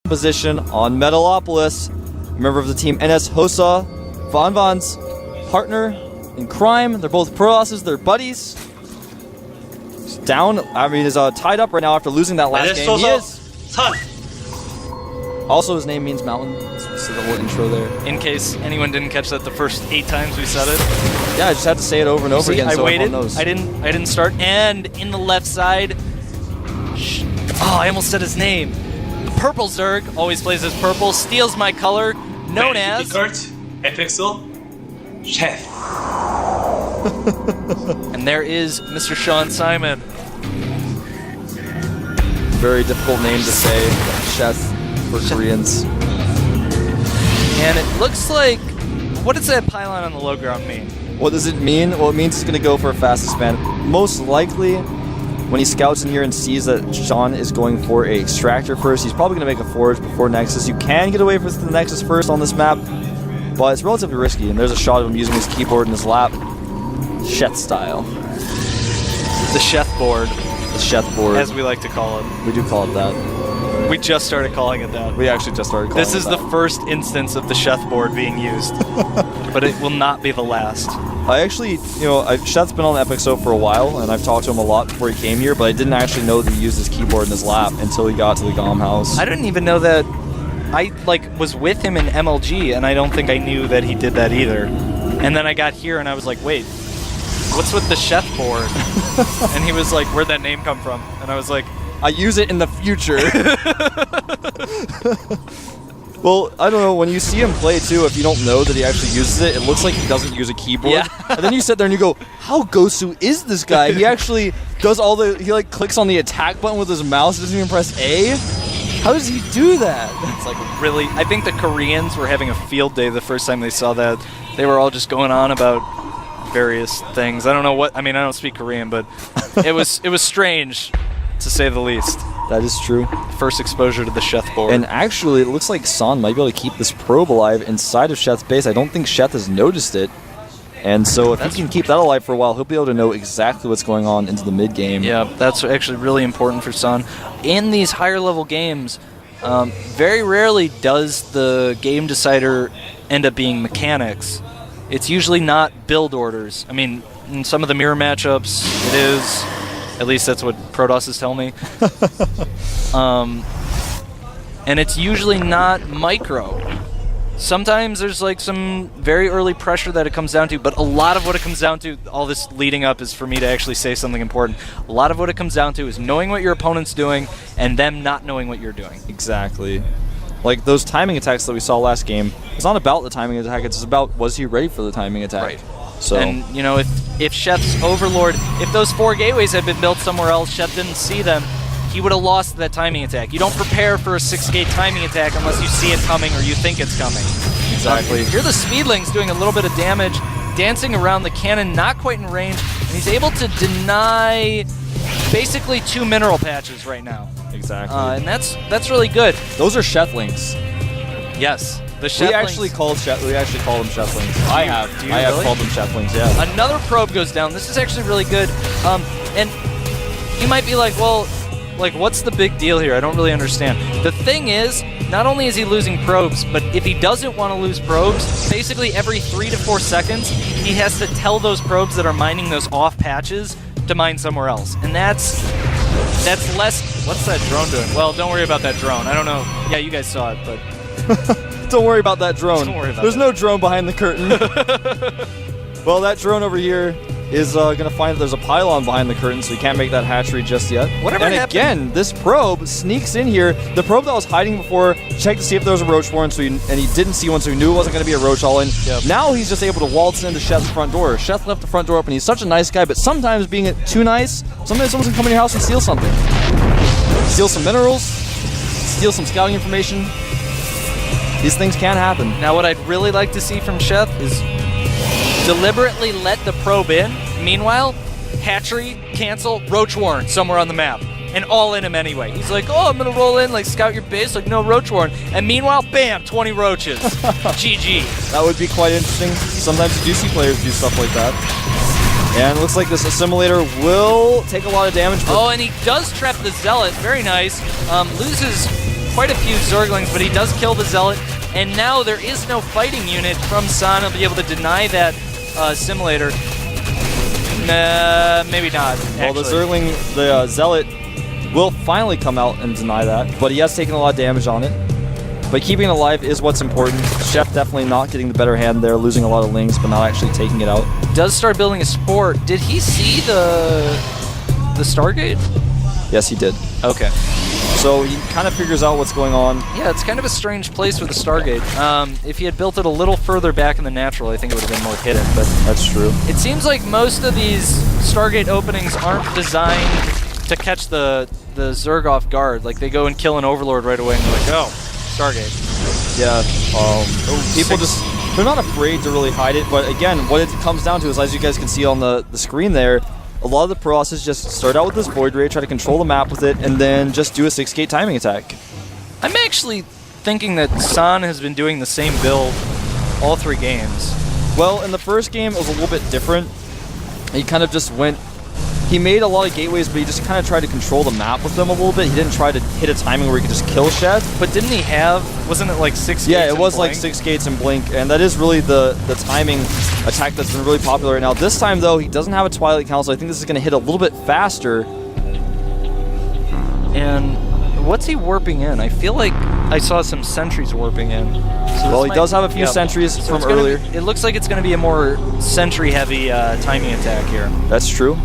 position on Metalopolis. Member of the team NS Hosa, Van's partner in crime. They're both pro bosses, they're buddies. He's down, he's tied up right now after losing that last game. He is. Also, his name means mountain. That's the little intro there. In case anyone didn't catch that the first 8 times we said it. Yeah, I just had to say it over and over again. I so waited. Everyone knows. I didn't start. And in the left side, I almost said his name. The purple Zerg always plays as purple. Steals my color, known as FXL Sheth. And there is Mr. Sean Simon. Very difficult name to say. Sheth for Koreans. And it looks like, what does that pylon on the low ground mean? What does it mean? Well, it means he's going to go for a fastest man. Most likely, when he scouts in here and sees that Sean is going for a extractor first, he's probably going to make a forge before Nexus. You can get away with the Nexus first on this map, but it's relatively risky. And there's a shot of him using his keyboard in his lap. Sheth style. The Sheth board. The Sheth board. As we like to call it. We do call it that. We just started calling it that. We actually just started calling it that. This is the first instance of the Sheth board being used. But it will not be the last. I actually, Sheth's been on the FXO for a while, and I've talked to him a lot before he came here, but I didn't actually know that he used his keyboard in his lap until he got to the GOM house. I didn't even know that. I was with him in MLG, and I don't think I knew that he did that either. And then I got here, and I was like, wait, what's with the Sheth board? And he was like, where'd that name come from? And I was like, I use it in the future. Well, I don't know, when you see him play too, if you don't know that he actually uses it, it looks like he doesn't use a keyboard. Yeah. And then you sit there and you go, how Gosu is this guy? He actually does he clicks on the attack button with his mouse, doesn't even press A? How does he do that? It's like really, I think the Koreans were having a field day the first time they saw that. They were all just going on about various things. I don't know what, I don't speak Korean, but it was strange, to say the least. That is true. First exposure to the Sheth board. And actually, it looks like San might be able to keep this probe alive inside of Sheth's base. I don't think Sheth has noticed it. And so if he can keep that alive for a while, he'll be able to know exactly what's going on into the mid-game. Yeah, that's actually really important for San. In these higher-level games, very rarely does the game decider end up being mechanics. It's usually not build orders. In some of the mirror matchups, it is. At least that's what Protoss tell me. And it's usually not micro. Sometimes there's like some very early pressure that it comes down to, but a lot of what it comes down to, all this leading up is for me to actually say something important. A lot of what it comes down to is knowing what your opponent's doing and them not knowing what you're doing. Exactly. Like those timing attacks that we saw last game, it's not about the timing attack, it's about was he ready for the timing attack. Right. So. And, if Sheth's Overlord, if those 4 gateways had been built somewhere else, Sheth didn't see them, he would have lost that timing attack. You don't prepare for a 6-gate timing attack unless you see it coming or you think it's coming. Exactly. Here the Speedling's doing a little bit of damage, dancing around the cannon, not quite in range, and he's able to deny basically 2 mineral patches right now. Exactly. And that's really good. Those are Shethlings. Yes. The We actually call them Shethlings. I have really? called them Shethlings, yeah. Another probe goes down. This is actually really good. And you might be like, well, what's the big deal here? I don't really understand. The thing is, not only is he losing probes, but if he doesn't want to lose probes, basically every 3 to 4 seconds, he has to tell those probes that are mining those off patches to mine somewhere else. And that's less... What's that drone doing? Well, don't worry about that drone. I don't know. Yeah, you guys saw it, but... Don't worry about that drone. Don't worry about There's that. no drone behind the curtain. Well, that drone over here is going to find that there's a pylon behind the curtain, so you can't make that hatchery just yet. Whatever and happened? Again, this probe sneaks in here. The probe that was hiding before checked to see if there was a roach warren, and he didn't see one, so he knew it wasn't going to be a roach all-in. Yep. Now he's just able to waltz into Sheth's front door. Sheth left the front door open. He's such a nice guy, but sometimes being too nice, sometimes someone's going to come in your house and steal something. Steal some minerals, steal some scouting information. These things can happen. Now, what I'd really like to see from Sheth is deliberately let the probe in. Meanwhile, hatchery, cancel, roach warren somewhere on the map. And all in him anyway. He's like, oh, I'm going to roll in, scout your base, no roach warren. And meanwhile, bam, 20 roaches. GG. That would be quite interesting. Sometimes you do see players do stuff like that. And it looks like this assimilator will take a lot of damage. Oh, and he does trap the Zealot. Very nice. Loses quite a few Zerglings, but he does kill the Zealot. And now there is no fighting unit from San. He'll be able to deny that simulator. Nah, maybe not. Well, the Zergling, the Zealot, will finally come out and deny that, but he has taken a lot of damage on it. But keeping it alive is what's important. Sheth definitely not getting the better hand there, losing a lot of lings, but not actually taking it out. Does start building a Sport. Did he see the Stargate? Yes, he did. Okay. So he kind of figures out what's going on. Yeah, it's kind of a strange place for the Stargate. If he had built it a little further back in the natural, I think it would have been more hidden. But that's true. It seems like most of these Stargate openings aren't designed to catch the Zerg off guard. Like, they go and kill an Overlord right away, and they're like, oh, Stargate. Yeah. People they're not afraid to really hide it. But again, what it comes down to is, as you guys can see on the screen there, a lot of the Processes just start out with this Void Ray, try to control the map with it, and then just do a 6-gate timing attack. I'm actually thinking that San has been doing the same build all 3 games. Well, in the first game, it was a little bit different. He kind of just went... He made a lot of gateways, but he just kind of tried to control the map with them a little bit. He didn't try to hit a timing where he could just kill Sheth. But didn't he have... Wasn't it like 6 gates? Yeah, it was Blink? like 6 gates and Blink, and that is really the timing attack that's been really popular right now. This time, though, he doesn't have a Twilight Council. I think this is going to hit a little bit faster. And what's he warping in? I feel like I saw some sentries warping in. So well, he does have a few sentries from earlier. It looks like it's going to be a more sentry-heavy timing attack here. That's true.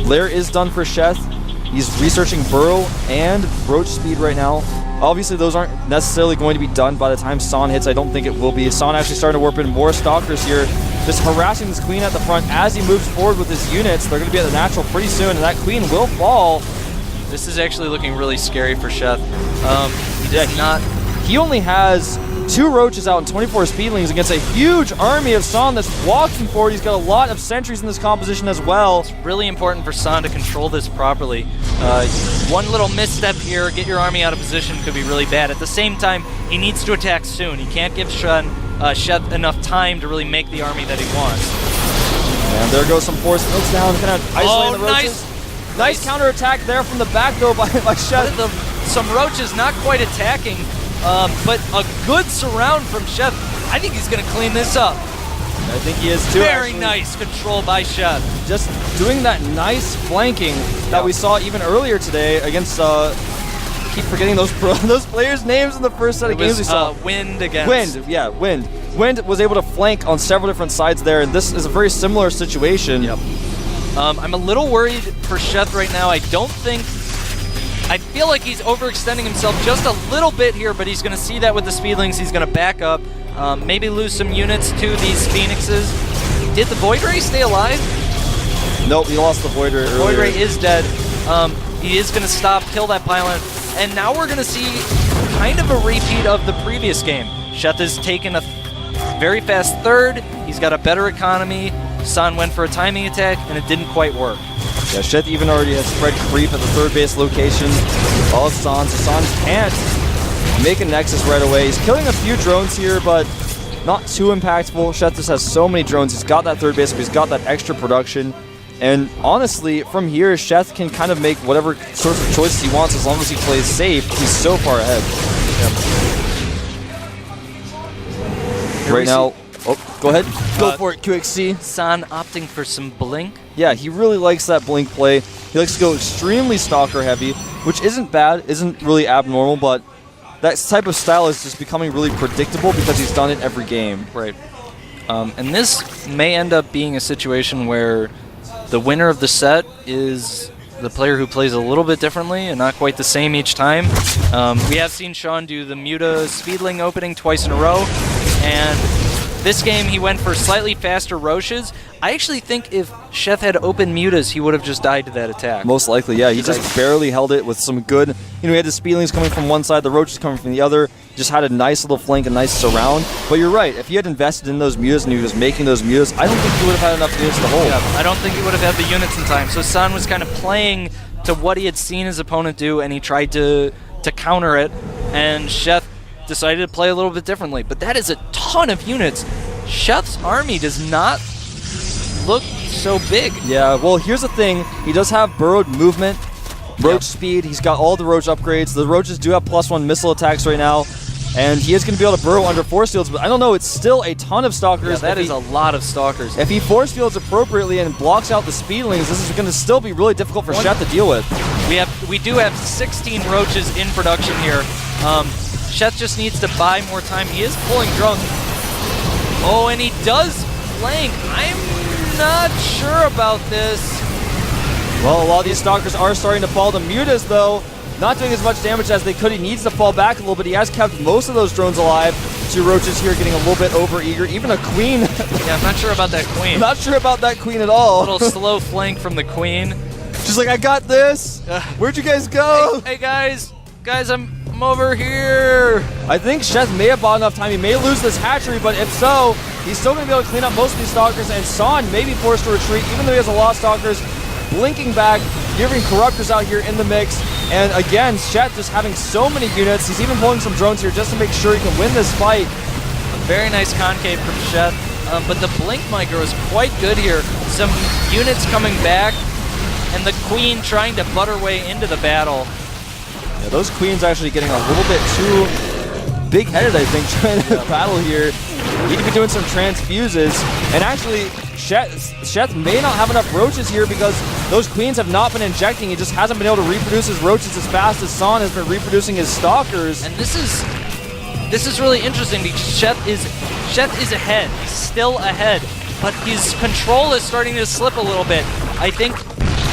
Lair is done for Sheth. He's researching Burrow and Roach Speed right now. Obviously, those aren't necessarily going to be done by the time San hits. I don't think it will be. San actually starting to warp in more Stalkers here, just harassing this Queen at the front as he moves forward with his units. They're going to be at the natural pretty soon, and that Queen will fall. This is actually looking really scary for Sheth. He only has 2 Roaches out and 24 Speedlings against a huge army of San that's walking forward. He's got a lot of sentries in this composition as well. It's really important for San to control this properly. One little misstep here, get your army out of position, could be really bad. At the same time, he needs to attack soon. He can't give Sheth enough time to really make the army that he wants. And there goes some Force Fields down, kind of isolating the Roaches. Nice counterattack there from the back, though, by Sheth. Some Roaches not quite attacking. But a good surround from Sheth. I think he's going to clean this up. I think he is too. Very nice control by Sheth. Just doing that nice flanking that we saw even earlier today against. Keep forgetting those players' names in the first set of games we saw. Wind against. Wind, yeah, Wind. Wind was able to flank on several different sides there, and this is a very similar situation. Yep. I'm a little worried for Sheth right now. I feel like he's overextending himself just a little bit here, but he's going to see that with the Speedlings. He's going to back up, maybe lose some units to these Phoenixes. Did the Void Ray stay alive? Nope, he lost the Void Ray earlier. Void Ray is dead. He is going to stop, kill that pylon, and now we're going to see kind of a repeat of the previous game. Sheth has taken a very fast third. He's got a better economy. San went for a timing attack, and it didn't quite work. Yeah, Sheth even already has spread creep at the 3rd base location of San, so San can't make a Nexus right away. He's killing a few drones here, but not too impactful. Sheth just has so many drones. He's got that 3rd base, but he's got that extra production. And honestly, from here, Sheth can kind of make whatever sorts of choices he wants as long as he plays safe. He's so far ahead. Yep. Right now... Oh, go ahead. Go for it, QXC. San opting for some Blink. Yeah, he really likes that Blink play. He likes to go extremely Stalker heavy, which isn't bad, isn't really abnormal, but that type of style is just becoming really predictable because he's done it every game. Right. And this may end up being a situation where the winner of the set is the player who plays a little bit differently and not quite the same each time. We have seen Sean do the Muta Speedling opening twice in a row, and this game, he went for slightly faster Roaches. I actually think if Sheth had open Mutas, he would have just died to that attack. Most likely, yeah. He just barely held it with some good... You know, he had the Speedlings coming from one side, the Roaches coming from the other. Just had a nice little flank, a nice surround. But you're right. If he had invested in those Mutas and he was making those Mutas, I don't think he would have had enough units to hold. Yeah, I don't think he would have had the units in time. So San was kind of playing to what he had seen his opponent do, and he tried to counter it. And Sheth decided to play a little bit differently. But that is a ton of units. Sheth's army does not look so big. Yeah, well, here's the thing. He does have burrowed movement, Roach speed, he's got all the Roach upgrades. The Roaches do have +1 missile attacks right now. And he is going to be able to burrow under force fields, but I don't know, it's still a ton of Stalkers. Yeah, that is a lot of Stalkers. If he force fields appropriately and blocks out the Speedlings, this is going to still be really difficult for Sheth to deal with. We do have 16 Roaches in production here. Sheth just needs to buy more time. He is pulling drones. Oh, and he does flank. I'm not sure about this. Well, a lot of these Stalkers are starting to fall. The Mutas, though, not doing as much damage as they could. He needs to fall back a little bit. He has kept most of those drones alive. 2 Roaches here getting a little bit over-eager. Even a Queen. Yeah, I'm not sure about that Queen. Not sure about that Queen at all. A little slow flank from the Queen. She's like, I got this. Where'd you guys go? Hey guys. Guys, I'm over here. I think Sheth may have bought enough time. He may lose this hatchery, but if so, he's still going to be able to clean up most of these Stalkers, and San may be forced to retreat, even though he has a lot of Stalkers. Blinking back, giving Corruptors out here in the mix. And again, Sheth just having so many units. He's even pulling some drones here just to make sure he can win this fight. A very nice concave from Sheth. But the Blink Micro is quite good here. Some units coming back, and the Queen trying to butt her way into the battle. Yeah, those Queens actually getting a little bit too big-headed, I think, trying to battle here. Need to be doing some transfuses. And actually, Sheth may not have enough Roaches here because those Queens have not been injecting. He just hasn't been able to reproduce his Roaches as fast as San has been reproducing his Stalkers. And this is really interesting because Sheth is ahead. He's still ahead, but his control is starting to slip a little bit. I think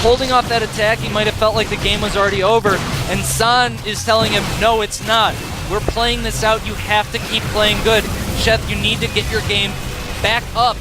holding off that attack, he might have felt like the game was already over, and San is telling him, no, it's not. We're playing this out. You have to keep playing good. Sheth, you need to get your game back up,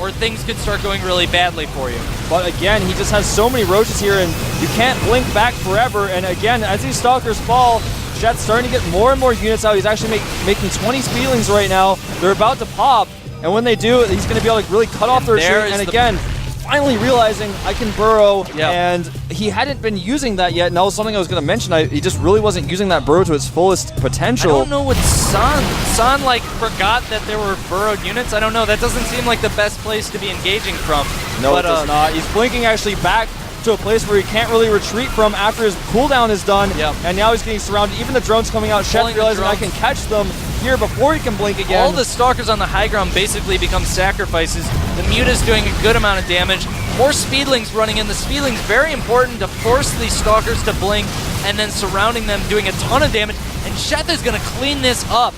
or things could start going really badly for you. But again, he just has so many Roaches here, and you can't blink back forever. And again, as these Stalkers fall, Sheth's starting to get more and more units out. He's actually making 20 Speedlings right now. They're about to pop, and when they do, he's going to be able to really cut off their retreat. And again, finally realizing I can burrow, and he hadn't been using that yet, and that was something I was going to mention. He just really wasn't using that burrow to its fullest potential. I don't know what San like forgot that there were burrowed units. I don't know. That doesn't seem like the best place to be engaging from. No, it does not. He's blinking actually back to a place where he can't really retreat from after his cooldown is done, and now he's getting surrounded. Even the drones coming out, Sheth realizing I can catch them here before he can blink again. All the Stalkers on the high ground basically become sacrifices. The Muta's doing a good amount of damage. More Speedlings running in. The Speedlings very important to force these Stalkers to blink, and then surrounding them, doing a ton of damage. And Sheth is going to clean this up,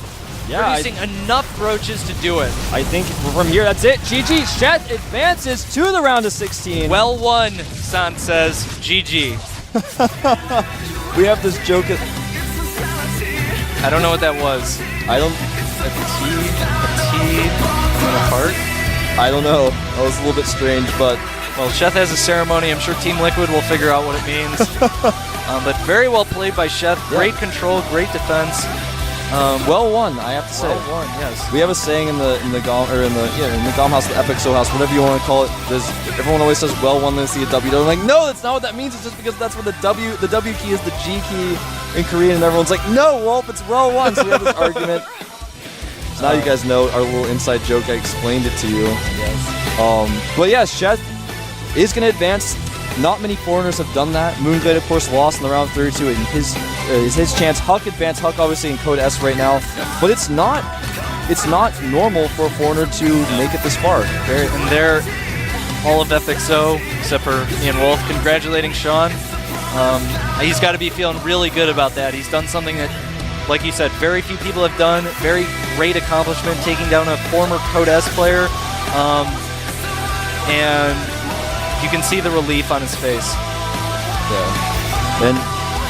producing enough Roaches to do it. I think from here, that's it. GG. Sheth advances to the round of 16. Well won, San says. GG. We have this joke. I don't know what that was. I don't. A T, and a heart? I don't know. That was a little bit strange, but... Well, Sheth has a ceremony. I'm sure Team Liquid will figure out what it means. But very well played by Sheth. Great control, great defense. Well won, I have to say. Well won, yes. We have a saying in the GOM house, the Epic So house, whatever you want to call it. Everyone always says well won, then see a W. I'm like, no, that's not what that means. It's just because that's where the W key is the G key in Korean, and everyone's like, no, Wolf, it's well won. So we have this argument. So now you guys know our little inside joke. I explained it to you. Yes. But yeah, Sheth is going to advance. Not many foreigners have done that. Moonglade, of course, lost in the round 32, and his chance. Huck advanced. Huck obviously in Code S right now, but it's not normal for a foreigner to make it this far. And they're all of FXO except for Ian Wolf congratulating Sean. He's got to be feeling really good about that. He's done something that, like you said, very few people have done. Very great accomplishment, taking down a former Code S player, and you can see the relief on his face. Yeah. And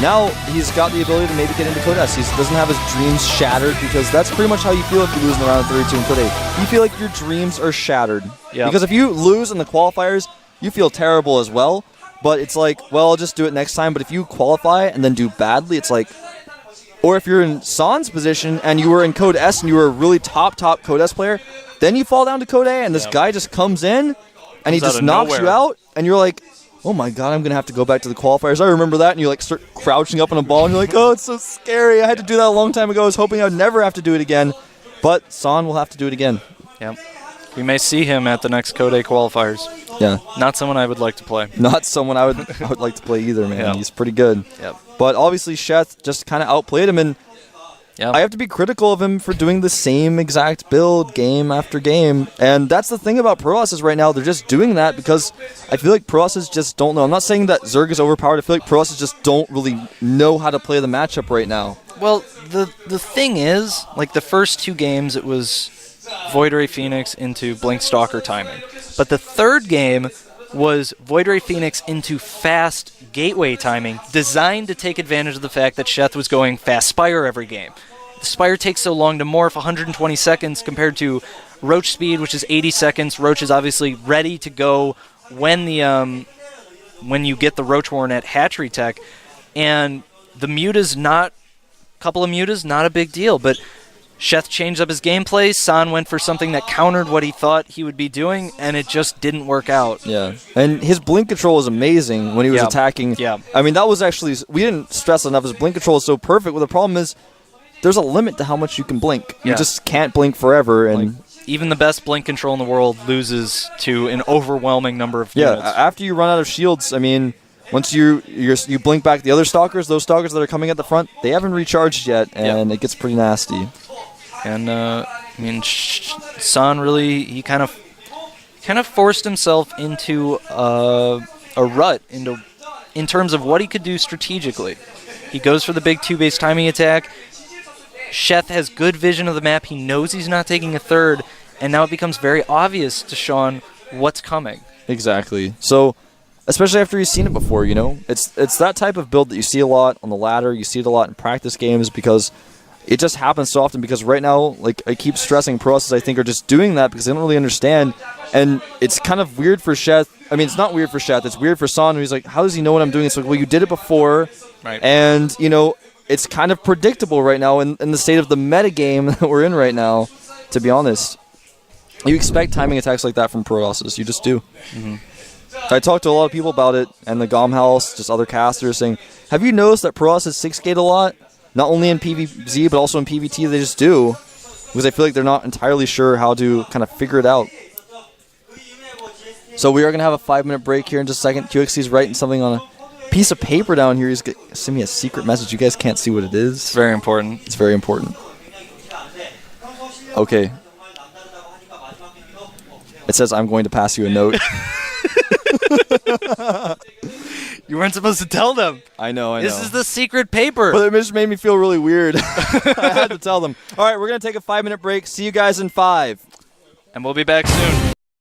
now he's got the ability to maybe get into Code S. He doesn't have his dreams shattered, because that's pretty much how you feel if you lose in the round of 32 in Code A. You feel like your dreams are shattered. Yeah. Because if you lose in the qualifiers, you feel terrible as well. But it's like, well, I'll just do it next time. But if you qualify and then do badly, it's like... Or if you're in San's position and you were in Code S and you were a really top Code S player, then you fall down to Code A and this guy just comes in and he just knocks you out, and you're like, oh my god, I'm going to have to go back to the qualifiers. I remember that, and you like start crouching up on a ball, and you're like, oh, it's so scary. I had to do that a long time ago. I was hoping I would never have to do it again. But San will have to do it again. Yep. We may see him at the next Code A qualifiers. Yeah. Not someone I would like to play. Not someone I would like to play either, man. Yeah. He's pretty good. Yep. But obviously, Sheth just kind of outplayed him, and Yeah. I have to be critical of him for doing the same exact build game after game. And that's the thing about Processes right now. They're just doing that because I feel like Processes just don't know. I'm not saying that Zerg is overpowered. I feel like Processes just don't really know how to play the matchup right now. Well, the thing is, like the first 2 games, it was Void Ray Phoenix into Blink Stalker timing. But the third game was Void Ray Phoenix into fast gateway timing, designed to take advantage of the fact that Sheth was going fast Spire every game. The Spire takes so long to morph, 120 seconds compared to Roach speed, which is 80 seconds. Roach is obviously ready to go when you get the Roach Warren at Hatchery Tech, and the Muta's not, couple of Mutas, not a big deal, but Sheth changed up his gameplay. San went for something that countered what he thought he would be doing, and it just didn't work out. Yeah, and his blink control was amazing when he was attacking. Yeah. I mean, that was actually, we didn't stress enough, his blink control is so perfect. Well, the problem is, there's a limit to how much you can blink. You just can't blink forever, and even the best blink control in the world loses to an overwhelming number of units. After you run out of shields, I mean, once you blink back the other stalkers, those stalkers that are coming at the front, they haven't recharged yet, and it gets pretty nasty. And I mean, San really, he kind of forced himself into a rut in terms of what he could do strategically. He goes for the big 2-base timing attack. Sheth has good vision of the map. He knows he's not taking a third, and now it becomes very obvious to Sean what's coming. Exactly. So, especially after you've seen it before, you know, it's that type of build that you see a lot on the ladder. You see it a lot in practice games because it just happens so often. Because right now, like I keep stressing, Processes I think are just doing that because they don't really understand, and it's kind of weird for Sheth. I mean, it's not weird for Sheth. It's weird for San. He's like, how does he know what I'm doing? It's like, well, you did it before, right? And you know, it's kind of predictable right now in the state of the meta game that we're in right now. To be honest, you expect timing attacks like that from Processes. You just do. Mm-hmm. I talked to a lot of people about it, and the GOM House, just other casters, saying, have you noticed that Processes 6-gate a lot? Not only in PvZ, but also in PvT, they just do. Because I feel like they're not entirely sure how to kind of figure it out. So we are going to have a 5-minute break here in just a second. QXC's writing something on a piece of paper down here. He's going to send me a secret message. You guys can't see what it is. It's very important. It's very important. Okay. It says, I'm going to pass you a note. You weren't supposed to tell them. I know. This is the secret paper. But it just made me feel really weird. I had to tell them. All right, we're going to take a 5-minute break. See you guys in 5. And we'll be back soon.